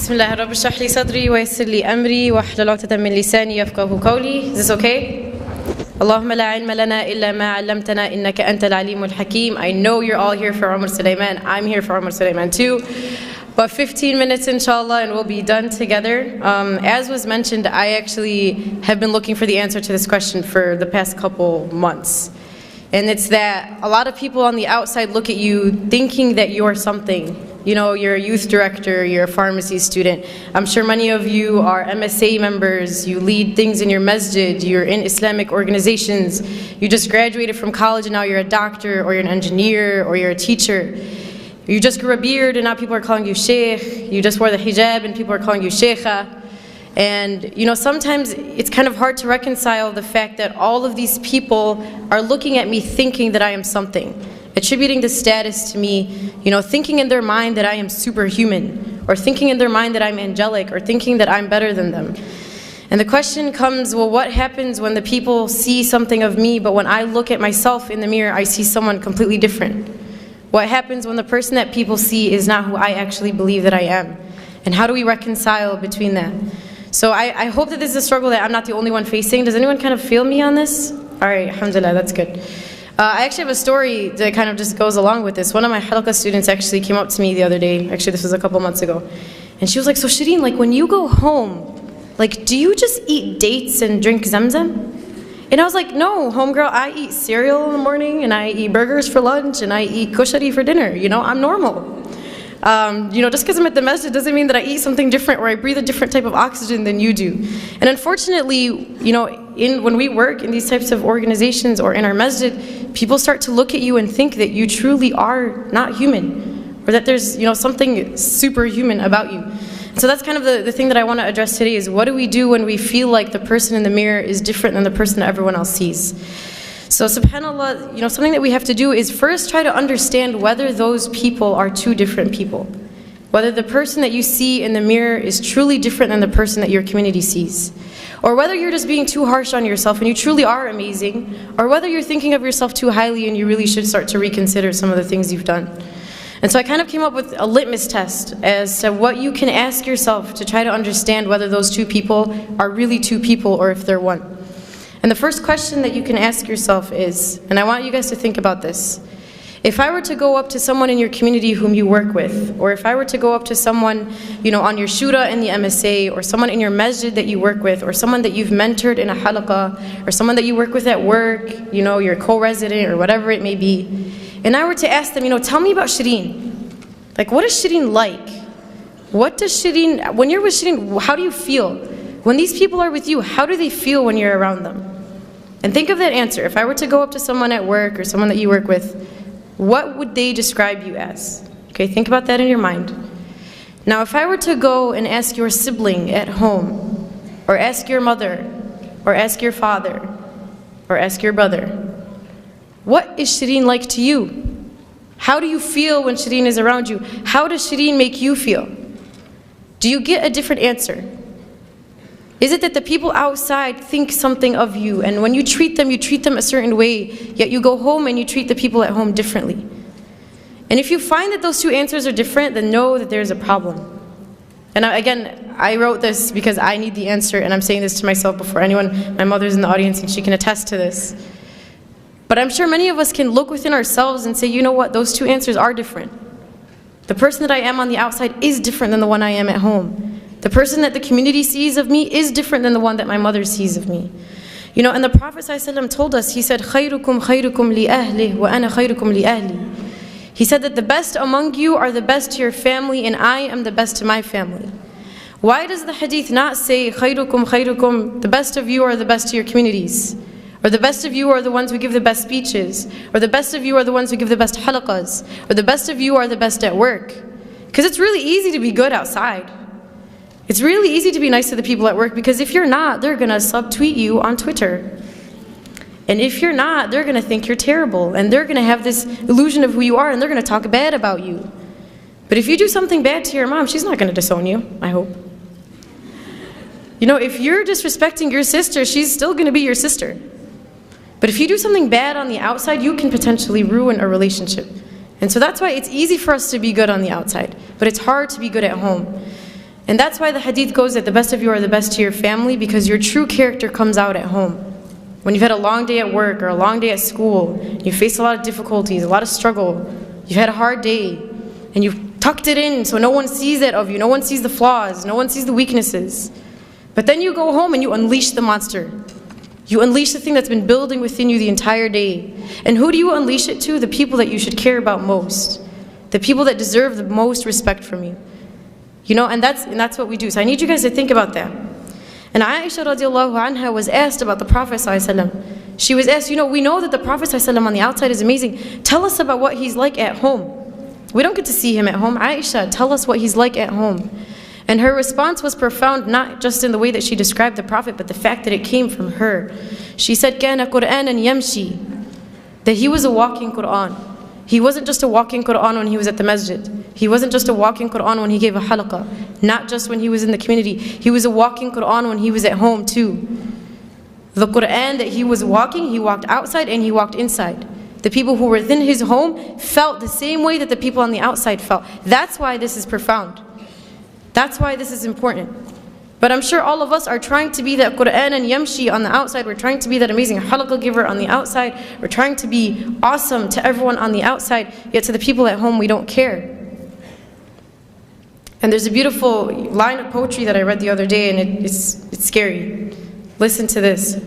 بسم الله رب اشرح لي صدري ويسر لي أمري واحلل عقدة من لساني يفقهوا قولي. Is this okay? اللهم لا علم لنا إلا ما علمتنا إنك أنت العليم الحكيم. I know you're all here for Umar Sulaiman. I'm here for Umar Sulaiman too. But 15 minutes inshallah and we'll be done together. As was mentioned, I actually have been looking for the answer to this question for the past couple months. And it's that a lot of people on the outside look at you thinking that you're something. You know, you're a youth director, you're a pharmacy student. I'm sure many of you are MSA members, you lead things in your masjid, you're in Islamic organizations, you just graduated from college and now you're a doctor, or you're an engineer, or you're a teacher. You just grew a beard and now people are calling you sheikh. You just wore the hijab and people are calling you sheikha. And you know, sometimes it's kind of hard to reconcile the fact that all of these people are looking at me thinking that I am something, attributing the status to me, you know, thinking in their mind that I am superhuman, or thinking in their mind that I'm angelic, or thinking that I'm better than them. And the question comes, well, what happens when the people see something of me, but when I look at myself in the mirror, I see someone completely different? What happens when the person that people see is not who I actually believe that I am? And how do we reconcile between that? So I hope that this is a struggle that I'm not the only one facing. Does anyone kind of feel me on this? All right, alhamdulillah, that's good. I actually have a story that kind of just goes along with this. One of my halqa students actually came up to me the other day. Actually, this was a couple months ago. And she was like, so Shereen, like when you go home, like do you just eat dates and drink zamzam? And I was like, no, homegirl, I eat cereal in the morning, and I eat burgers for lunch, and I eat kushari for dinner. You know, I'm normal. You know, just because I'm at the masjid doesn't mean that I eat something different or I breathe a different type of oxygen than you do. And unfortunately, you know, when we work in these types of organizations or in our masjid, people start to look at you and think that you truly are not human, or that there's, you know, something superhuman about you. So that's kind of the thing that I want to address today is what do we do when we feel like the person in the mirror is different than the person that everyone else sees? So subhanAllah, you know, something that we have to do is first try to understand whether those people are two different people. Whether the person that you see in the mirror is truly different than the person that your community sees. Or whether you're just being too harsh on yourself and you truly are amazing, or whether you're thinking of yourself too highly and you really should start to reconsider some of the things you've done. And so I kind of came up with a litmus test as to what you can ask yourself to try to understand whether those two people are really two people or if they're one. And the first question that you can ask yourself is, and I want you guys to think about this, if I were to go up to someone in your community whom you work with, or if I were to go up to someone, you know, on your shura in the MSA, or someone in your masjid that you work with, or someone that you've mentored in a halaqah, or someone that you work with at work, you know, your co-resident or whatever it may be, and I were to ask them, you know, tell me about Shereen. Like, what is Shereen like? What does Shereen, when you're with Shereen, how do you feel? When these people are with you, how do they feel when you're around them? And think of that answer. If I were to go up to someone at work or someone that you work with, what would they describe you as? Okay, think about that in your mind. Now, if I were to go and ask your sibling at home, or ask your mother, or ask your father, or ask your brother, what is Shereen like to you? How do you feel when Shereen is around you? How does Shereen make you feel? Do you get a different answer? Is it that the people outside think something of you, and when you treat them a certain way, yet you go home and you treat the people at home differently? And if you find that those two answers are different, then know that there's a problem. And again, I wrote this because I need the answer, and I'm saying this to myself before anyone. My mother's in the audience and she can attest to this. But I'm sure many of us can look within ourselves and say, you know what, those two answers are different. The person that I am on the outside is different than the one I am at home. The person that the community sees of me is different than the one that my mother sees of me. You know, and the Prophet ﷺ told us, he said, خَيْرُكُمْ خَيْرُكُمْ لِأَهْلِهِ وَأَنَا خَيْرُكُمْ لِأَهْلِي. He said that the best among you are the best to your family, and I am the best to my family. Why does the hadith not say, خَيْرُكُمْ خَيْرُكُمْ, the best of you are the best to your communities? Or the best of you are the ones who give the best speeches? Or the best of you are the ones who give the best halaqas? Or the best of you are the best at work? Because it's really easy to be good outside. It's really easy to be nice to the people at work, because if you're not, they're going to subtweet you on Twitter. And if you're not, they're going to think you're terrible, and they're going to have this illusion of who you are, and they're going to talk bad about you. But if you do something bad to your mom, she's not going to disown you, I hope. You know, if you're disrespecting your sister, she's still going to be your sister. But if you do something bad on the outside, you can potentially ruin a relationship. And so that's why it's easy for us to be good on the outside, but it's hard to be good at home. And that's why the hadith goes that the best of you are the best to your family, because your true character comes out at home. When you've had a long day at work or a long day at school, you face a lot of difficulties, a lot of struggle, you've had a hard day, and you've tucked it in so no one sees it of you, no one sees the flaws, no one sees the weaknesses. But then you go home and you unleash the monster. You unleash the thing that's been building within you the entire day. And who do you unleash it to? The people that you should care about most. The people that deserve the most respect from you. You know, and that's what we do. So I need you guys to think about that. And Aisha radiallahu anha was asked about the Prophet ﷺ. She was asked, you know, we know that the Prophet ﷺ on the outside is amazing. Tell us about what he's like at home. We don't get to see him at home. Aisha, tell us what he's like at home. And her response was profound, not just in the way that she described the Prophet, but the fact that it came from her. She said, كَانَ قُرْآنًا يَمْشِي, that he was a walking Qur'an. He wasn't just a walking Qur'an when he was at the masjid. He wasn't just a walking Qur'an when he gave a halaqah. Not just when he was in the community. He was a walking Qur'an when he was at home too. The Qur'an that he was walking, he walked outside and he walked inside. The people who were within his home felt the same way that the people on the outside felt. That's why this is profound. That's why this is important. But I'm sure all of us are trying to be that Qur'an and Yamshi on the outside. We're trying to be that amazing halaqah giver on the outside. We're trying to be awesome to everyone on the outside, yet to the people at home we don't care. And there's a beautiful line of poetry that I read the other day, and it's scary. Listen to this.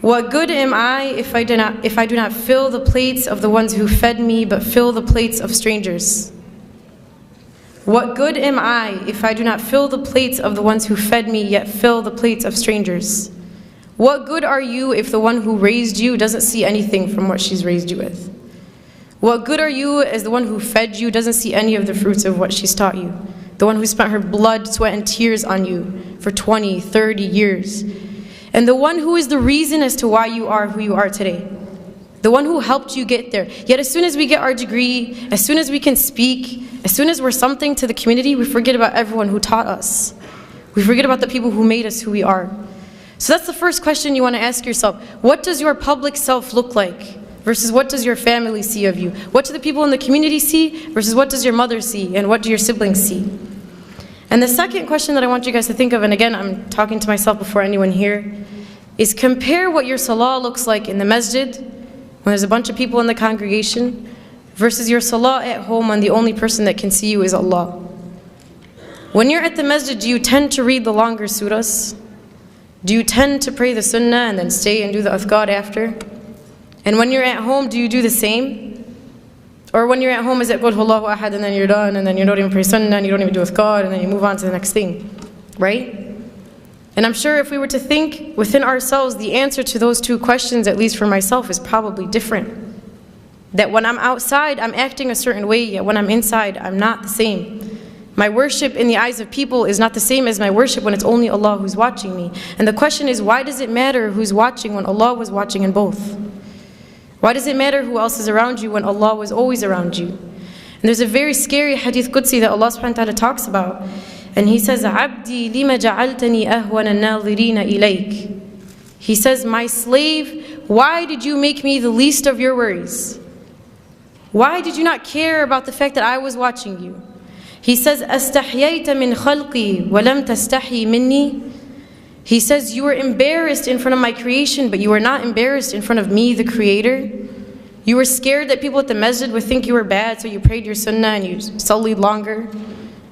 What good am I if I do not fill the plates of the ones who fed me, but fill the plates of strangers? What good am I if I do not fill the plates of the ones who fed me, yet fill the plates of strangers? What good are you if the one who raised you doesn't see anything from what she's raised you with? What good are you as the one who fed you doesn't see any of the fruits of what she's taught you? The one who spent her blood, sweat, and tears on you for 20, 30 years. And the one who is the reason as to why you are who you are today. The one who helped you get there. Yet as soon as we get our degree, as soon as we can speak, as soon as we're something to the community, we forget about everyone who taught us. We forget about the people who made us who we are. So that's the first question you want to ask yourself. What does your public self look like? Versus what does your family see of you? What do the people in the community see? Versus what does your mother see? And what do your siblings see? And the second question that I want you guys to think of, and again, I'm talking to myself before anyone here, is compare what your salah looks like in the masjid, when there's a bunch of people in the congregation, versus your salah at home when the only person that can see you is Allah. When you're at the masjid, do you tend to read the longer surahs? Do you tend to pray the sunnah and then stay and do the adhkar after? And when you're at home, do you do the same? Or when you're at home, is it Qul Huwallahu Ahad and then you're done, and then you don't even pray sunnah and you don't even do adhkar, and then you move on to the next thing, right? And I'm sure if we were to think within ourselves, the answer to those two questions, at least for myself, is probably different. That when I'm outside, I'm acting a certain way, yet when I'm inside, I'm not the same. My worship in the eyes of people is not the same as my worship when it's only Allah who's watching me. And the question is, why does it matter who's watching when Allah was watching in both? Why does it matter who else is around you when Allah was always around you? And there's a very scary hadith Qudsi that Allah subhanahu wa ta'ala talks about. And He says, عَبْدِي لِمَ جَعَلْتَنِي أَهْوَنَ النَّاظِرِينَ إِلَيْكَ. He says, my slave, why did you make me the least of your worries? Why did you not care about the fact that I was watching you? He says, أَسْتَحْيَيْتَ مِنْ خَلْقِي وَلَمْ تَسْتَحْيِ مِنِّي. He says, you were embarrassed in front of my creation, but you were not embarrassed in front of me, the Creator. You were scared that people at the masjid would think you were bad, so you prayed your sunnah and you sullied longer.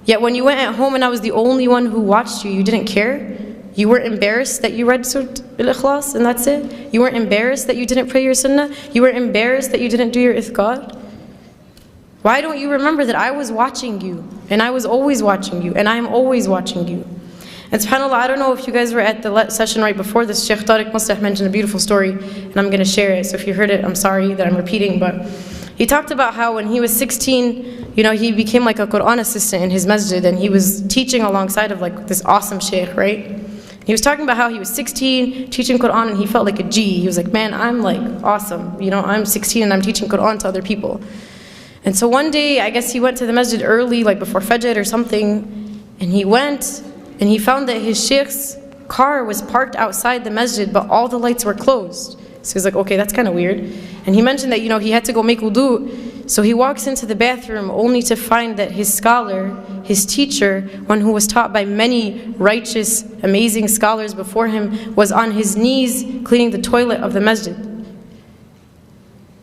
Yet when you went at home and I was the only one who watched you, you didn't care. You weren't embarrassed that you read Surah Al-Ikhlas and that's it. You weren't embarrassed that you didn't pray your sunnah. You weren't embarrassed that you didn't do your ithqar. Why don't you remember that I was watching you, and I was always watching you, and I am always watching you? And subhanAllah, I don't know if you guys were at the session right before this. Sheikh Tariq Mustah mentioned a beautiful story, and I'm going to share it. So if you heard it, I'm sorry that I'm repeating, but he talked about how when he was 16, you know, he became like a Quran assistant in his masjid, and he was teaching alongside of like this awesome sheikh, right? He was talking about how he was 16, teaching Quran, and he felt like a G. He was like, man, I'm like awesome. You know, I'm 16 and I'm teaching Quran to other people. And so one day, I guess he went to the masjid early, like before Fajr or something, and he went, and he found that his sheikh's car was parked outside the masjid, but all the lights were closed. So he's like, okay, that's kind of weird. And he mentioned that, you know, he had to go make wudu. So he walks into the bathroom only to find that his scholar, his teacher, one who was taught by many righteous, amazing scholars before him, was on his knees cleaning the toilet of the masjid.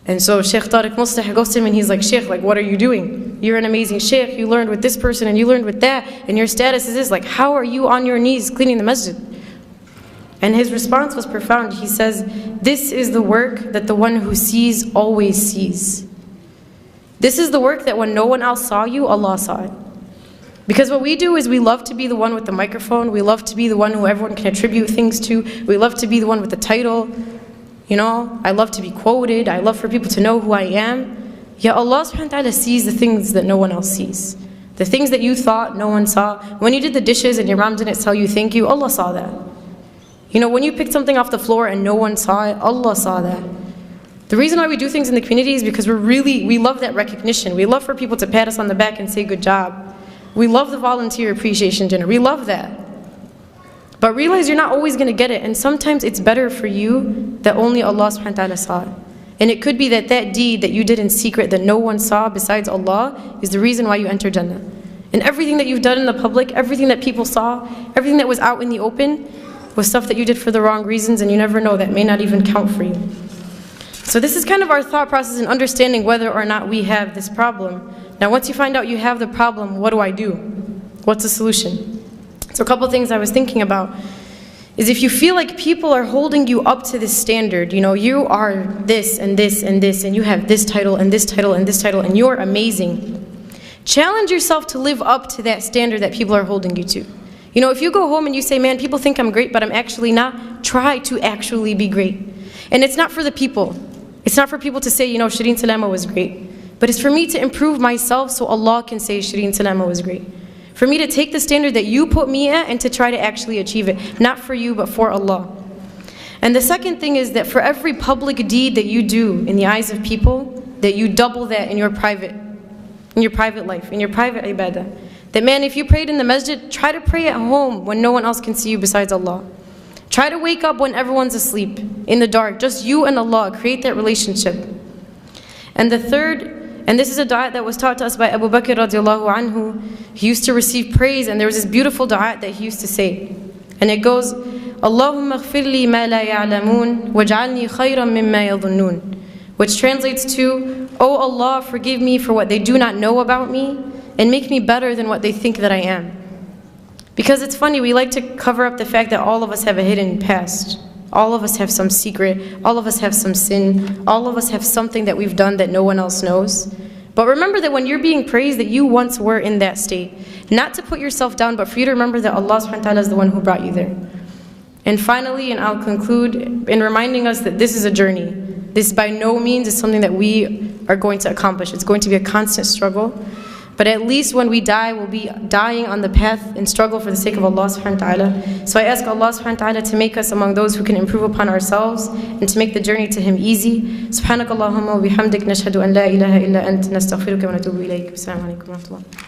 And so Sheikh Tariq Mustah goes to him and he's like, Sheikh, like, what are you doing? You're an amazing Sheikh, you learned with this person and you learned with that, and your status is this, like, how are you on your knees cleaning the masjid? And his response was profound. He says, this is the work that the one who sees always sees. This is the work that when no one else saw you, Allah saw it. Because what we do is we love to be the one with the microphone, we love to be the one who everyone can attribute things to, we love to be the one with the title. You know, I love to be quoted, I love for people to know who I am. Yet Allah subhanahu wa ta'ala sees the things that no one else sees. The things that you thought no one saw. When you did the dishes and your mom didn't tell you thank you, Allah saw that. You know, when you picked something off the floor and no one saw it, Allah saw that. The reason why we do things in the community is because we love that recognition. We love for people to pat us on the back and say good job. We love the volunteer appreciation dinner. We love that. But realize you're not always going to get it. And sometimes it's better for you that only Allah subhanahu wa ta'ala saw it. And it could be that that deed that you did in secret that no one saw besides Allah is the reason why you enter Jannah. And everything that you've done in the public, everything that people saw, everything that was out in the open was stuff that you did for the wrong reasons, and you never know, that may not even count for you. So this is kind of our thought process in understanding whether or not we have this problem. Now once you find out you have the problem, what do I do? What's the solution? So a couple things I was thinking about is if you feel like people are holding you up to this standard, you know, you are this and this and this, and you have this title and this title and this title, and you're amazing. Challenge yourself to live up to that standard that people are holding you to. You know, if you go home and you say, man, people think I'm great, but I'm actually not, try to actually be great. And it's not for the people. It's not for people to say, you know, Shereen Salama was great. But it's for me to improve myself so Allah can say Shereen Salama was great. For me to take the standard that you put me at and to try to actually achieve it. Not for you, but for Allah. And the second thing is that for every public deed that you do in the eyes of people, that you double that in your private life, in your private ibadah. That man, if you prayed in the masjid, try to pray at home when no one else can see you besides Allah. Try to wake up when everyone's asleep, in the dark, just you and Allah, create that relationship. And the third, and this is a dua that was taught to us by Abu Bakr radiallahu anhu. He used to receive praise, and there was this beautiful dua that he used to say. And it goes, Allahumma ghfir li ma la ya'lamun, waj'alni khayran mimma yadhunnun. Which translates to, Oh Allah, forgive me for what they do not know about me, and make me better than what they think that I am. Because it's funny, we like to cover up the fact that all of us have a hidden past. All of us have some secret, all of us have some sin, all of us have something that we've done that no one else knows. But remember that when you're being praised, that you once were in that state. Not to put yourself down, but for you to remember that Allah subhanahu wa ta'ala is the one who brought you there. And finally, and I'll conclude in reminding us that this is a journey. This by no means is something that we are going to accomplish. It's going to be a constant struggle. But at least when we die, we'll be dying on the path and struggle for the sake of Allah subhanahu wa ta'ala. So I ask Allah subhanahu wa ta'ala to make us among those who can improve upon ourselves and to make the journey to Him easy. Subhanakallahumma wa bihamdik nashhadu an la ilaha illa ant nastaghfiruka wa natubu ilayk. Assalamu alaikum wa rahmatullah.